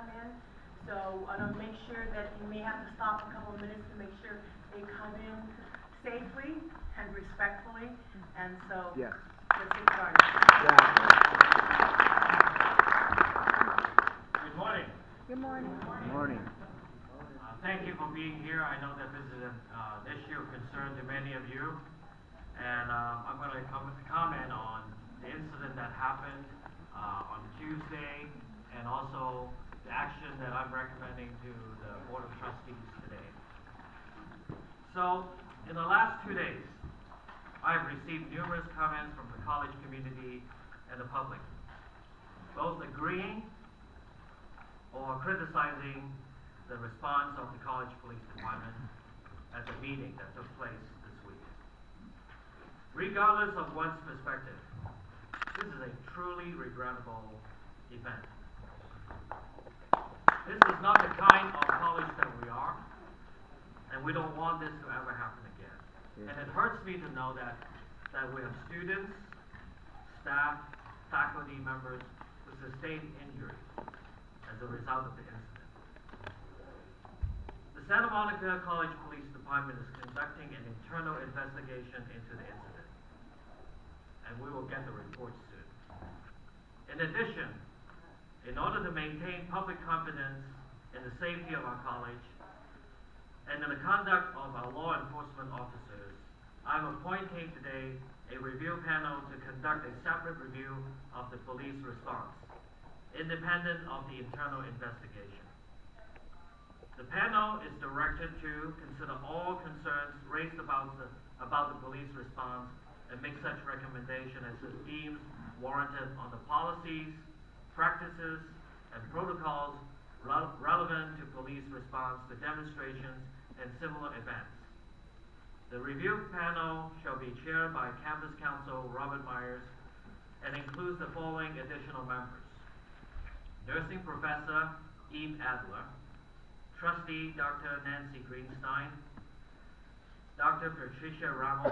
come in. So I want to make sure that you may have to stop a couple of minutes to make sure they come in safely and respectfully. And so yes. let's get started. Yeah. Good morning. Good morning. Good morning. Thank you for being here. I know that this is an issue of concern to many of you. And I'm going to comment on the incident that happened on Tuesday and also the action that I'm recommending to the Board of Trustees today. So, in the last 2 days, I've received numerous comments from the college community and the public, both agreeing or criticizing the response of the college police department at the meeting that took place this week. Regardless of one's perspective, this is a truly regrettable event. This is not the kind of college that we are, and we don't want this to ever happen again. And it hurts me to know that we have students, staff, faculty members who sustained injuries as a result of the incident. The Santa Monica College Police Department is conducting an internal investigation into the incident, and we will get the report soon. In addition, in order to maintain public confidence in the safety of our college and in the conduct of our law enforcement officers, I'm appointing today a review panel to conduct a separate review of the police response, independent of the internal investigation. The panel is directed to consider all concerns raised about the police response and make such recommendation as it deems warranted on the policies, practices, and protocols relevant to police response to demonstrations and similar events. The review panel shall be chaired by Campus Counsel Robert Myers and includes the following additional members: Nursing Professor Eve Adler, Trustee Dr. Nancy Greenstein, Dr. Patricia Ramos,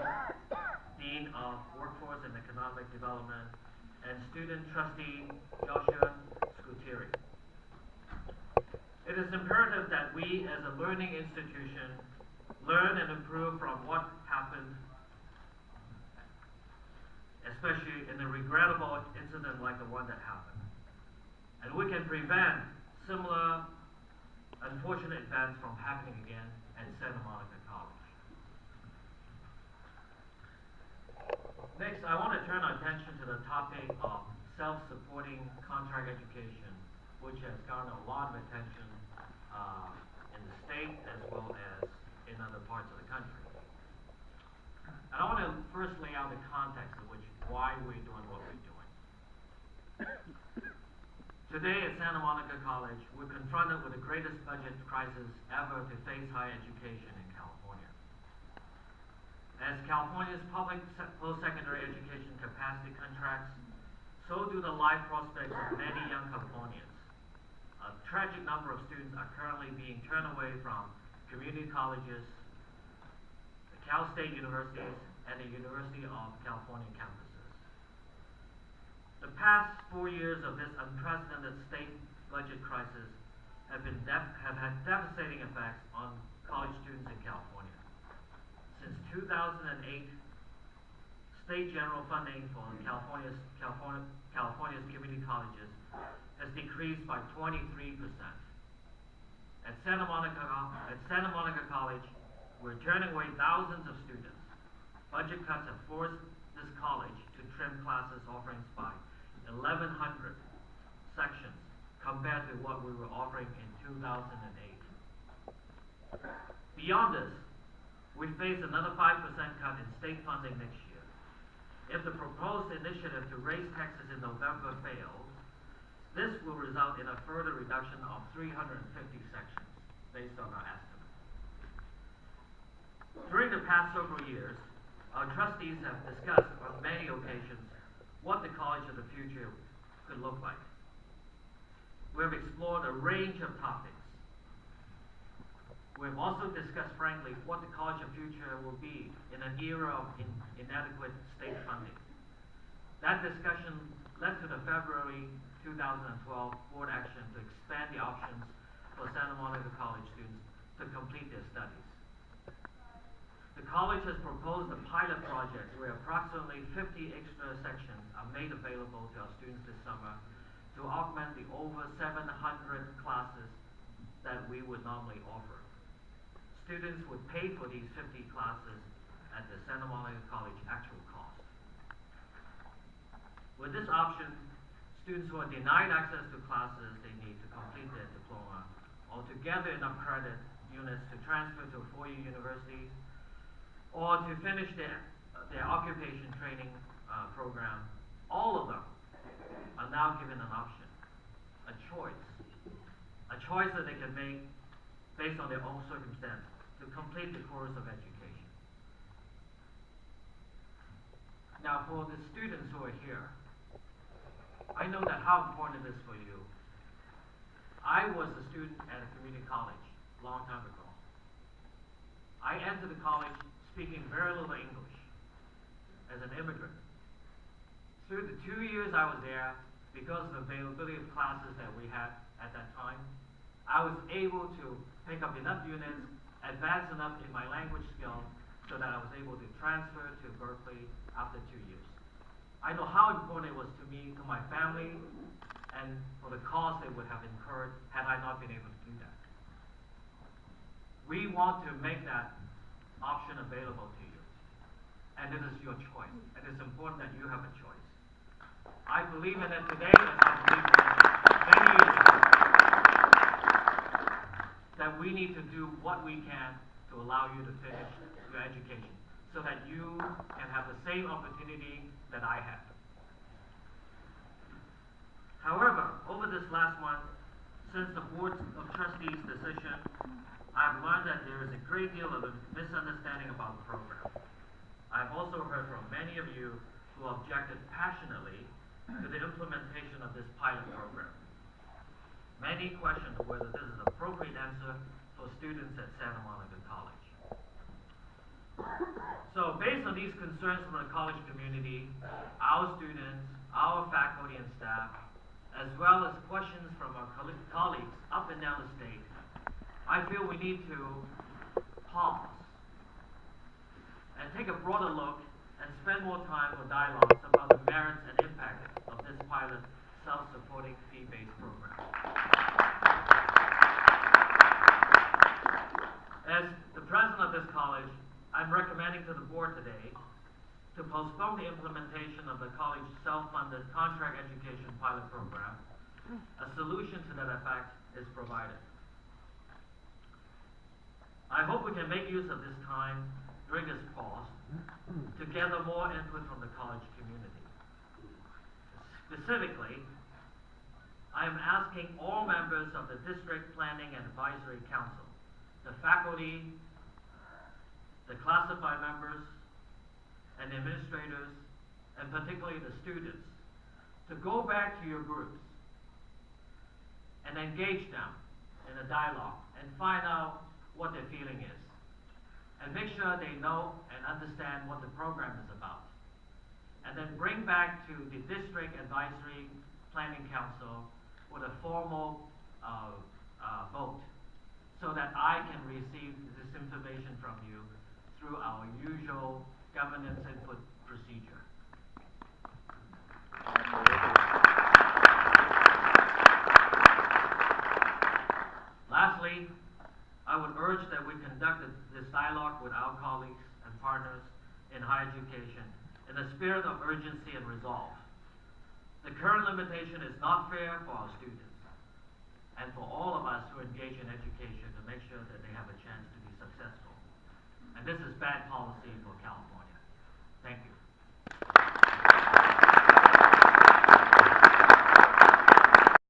Dean of Workforce and Economic Development, and Student Trustee Joshua Scuteri. It is imperative that we as a learning institution learn and improve from what happened, especially in a regrettable incident like the one that happened. And we can prevent similar unfortunate events from happening again at Santa Monica College. Next, I want to turn our attention to the topic of self-supporting contract education, which has garnered a lot of attention in the state as well as in other parts of the country. And I want to first lay out the context of why we're doing what we're doing. Today at Santa Monica College, we're confronted with the greatest budget crisis ever to face higher education in California. As California's public post-secondary education capacity contracts, so do the life prospects of many young Californians. A tragic number of students are currently being turned away from community colleges, the Cal State universities, and the University of California campuses. The past 4 years of this unprecedented state budget crisis have had devastating effects on college students in California. Since 2008, state general funding for California's community colleges has decreased by 23%. At Santa Monica College, we're turning away thousands of students. Budget cuts have forced this college to trim classes offerings by 1,100 sections compared to what we were offering in 2008. Beyond this, we face another 5% cut in state funding next year. If the proposed initiative to raise taxes in November fails, this will result in a further reduction of 350 sections, based on our estimates. During the past several years, our trustees have discussed on many occasions what the college of the future could look like. We have explored a range of topics. We have also discussed frankly what the college of future will be in an era of inadequate state funding. That discussion led to the February 2012 board action to expand the options for Santa Monica College students to complete their studies. The college has proposed a pilot project where approximately 50 extra sections are made available to our students this summer to augment the over 700 classes that we would normally offer. Students would pay for these 50 classes at the Santa Monica College actual cost. With this option, students who are denied access to classes they need to complete their diploma or to gather enough credit units to transfer to a four-year university or to finish their occupation training program, all of them are now given an option, a choice that they can make based on their own circumstance to complete the course of education. Now, for the students who are here, I know that how important it is for you. I was a student at a community college a long time ago. I entered the college speaking very little English as an immigrant. Through the 2 years I was there, because of the availability of classes that we had at that time, I was able to pick up enough units, advance enough in my language skills, so that I was able to transfer to Berkeley after 2 years. I know how important it was to me, to my family, and for the cost it would have incurred had I not been able to do that. We want to make that option available to you. And it is your choice. It is important that you have a choice. I believe in it today, as I believe in it many years ago, that we need to do what we can to allow you to finish your education so that you can have the same opportunity that I had. However, over this last month, since the Board of Trustees' decision, I've learned that there is a great deal of misunderstanding about the program. I've also heard from many of you who objected passionately to the implementation of this pilot program. Many questioned whether this is an appropriate answer for students at Santa Monica College. So, based on these concerns from the college community, our students, our faculty and staff, as well as questions from our colleagues up and down the state, I feel we need to pause and take a broader look and spend more time for dialogues about the merits and impact of this pilot self-supporting fee-based program. As the president of this college, I'm recommending to the board today to postpone the implementation of the college's self-funded contract education pilot program. A solution to that effect is provided. I hope we can make use of this time during this pause to gather more input from the college community. Specifically, I am asking all members of the District Planning and Advisory Council, the faculty, the classified members, and administrators, and particularly the students, to go back to your groups and engage them in a dialogue and find out what their feeling is. And make sure they know and understand what the program is about. And then bring back to the District Advisory Planning Council with a formal vote so that I can receive this information from you through our usual governance input procedure. Lastly, I would urge that we conduct this dialogue with our colleagues and partners in higher education in a spirit of urgency and resolve. The current limitation is not fair for our students and for all of us who engage in education to make sure that they have a chance to be successful. And this is bad policy for California. Thank you.